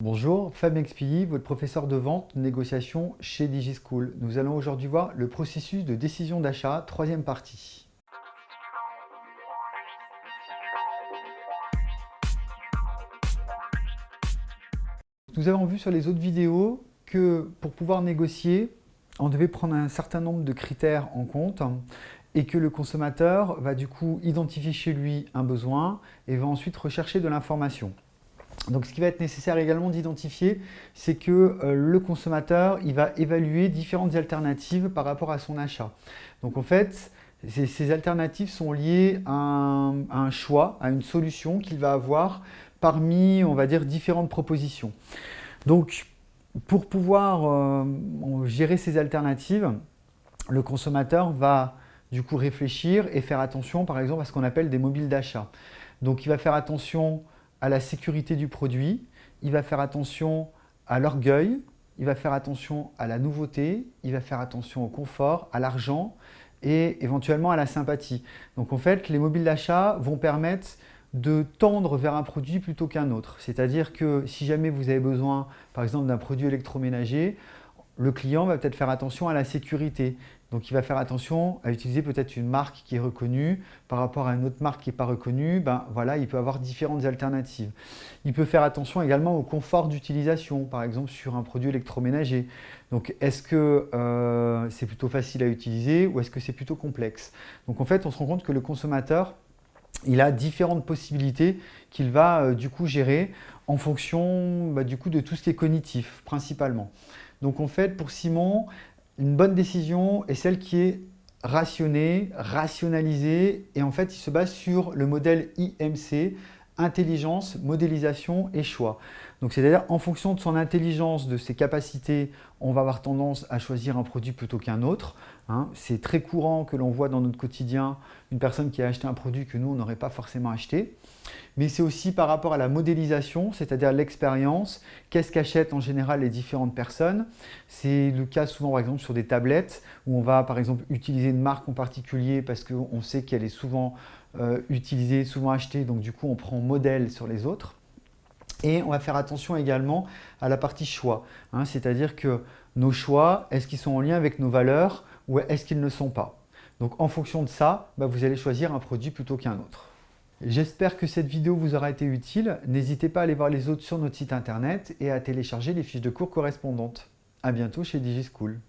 Bonjour, Fabien Expilly, votre professeur de vente, négociation chez DigiSchool. Nous allons aujourd'hui voir le processus de décision d'achat, troisième partie. Nous avons vu sur les autres vidéos que pour pouvoir négocier, on devait prendre un certain nombre de critères en compte et que le consommateur va du coup identifier chez lui un besoin et va ensuite rechercher de l'information. Donc ce qui va être nécessaire également d'identifier, c'est que le consommateur il va évaluer différentes alternatives par rapport à son achat. Donc en fait, ces alternatives sont liées à un choix, à une solution qu'il va avoir parmi, on va dire, différentes propositions. Donc pour pouvoir gérer ces alternatives, le consommateur va du coup réfléchir et faire attention par exemple à ce qu'on appelle des mobiles d'achat. Donc il va faire attention à la sécurité du produit, il va faire attention à l'orgueil, il va faire attention à la nouveauté, il va faire attention au confort, à l'argent et éventuellement à la sympathie. Donc en fait, les mobiles d'achat vont permettre de tendre vers un produit plutôt qu'un autre. C'est-à-dire que si jamais vous avez besoin, par exemple, d'un produit électroménager, le client va peut-être faire attention à la sécurité. Donc il va faire attention à utiliser peut-être une marque qui est reconnue par rapport à une autre marque qui n'est pas reconnue. Ben, voilà, il peut avoir différentes alternatives. Il peut faire attention également au confort d'utilisation, par exemple sur un produit électroménager. Donc est-ce que c'est plutôt facile à utiliser ou est-ce que c'est plutôt complexe? Donc en fait, on se rend compte que le consommateur, il a différentes possibilités qu'il va du coup gérer en fonction du coup, de tout ce qui est cognitif principalement. Donc en fait, pour Simon, une bonne décision est celle qui est rationnée, rationalisée, et en fait, il se base sur le modèle IMC, intelligence, modélisation et choix. Donc c'est-à-dire en fonction de son intelligence, de ses capacités, on va avoir tendance à choisir un produit plutôt qu'un autre. C'est très courant que l'on voit dans notre quotidien une personne qui a acheté un produit que nous, on n'aurait pas forcément acheté. Mais c'est aussi par rapport à la modélisation, c'est-à-dire l'expérience, qu'est-ce qu'achètent en général les différentes personnes. C'est le cas souvent par exemple sur des tablettes où on va par exemple utiliser une marque en particulier parce qu'on sait qu'elle est souvent utilisée, souvent achetée, donc du coup on prend modèle sur les autres. Et on va faire attention également à la partie choix, c'est-à-dire que nos choix, est-ce qu'ils sont en lien avec nos valeurs ou est-ce qu'ils ne le sont pas? Donc en fonction de ça, vous allez choisir un produit plutôt qu'un autre. J'espère que cette vidéo vous aura été utile. N'hésitez pas à aller voir les autres sur notre site internet et à télécharger les fiches de cours correspondantes. À bientôt chez DigiSchool.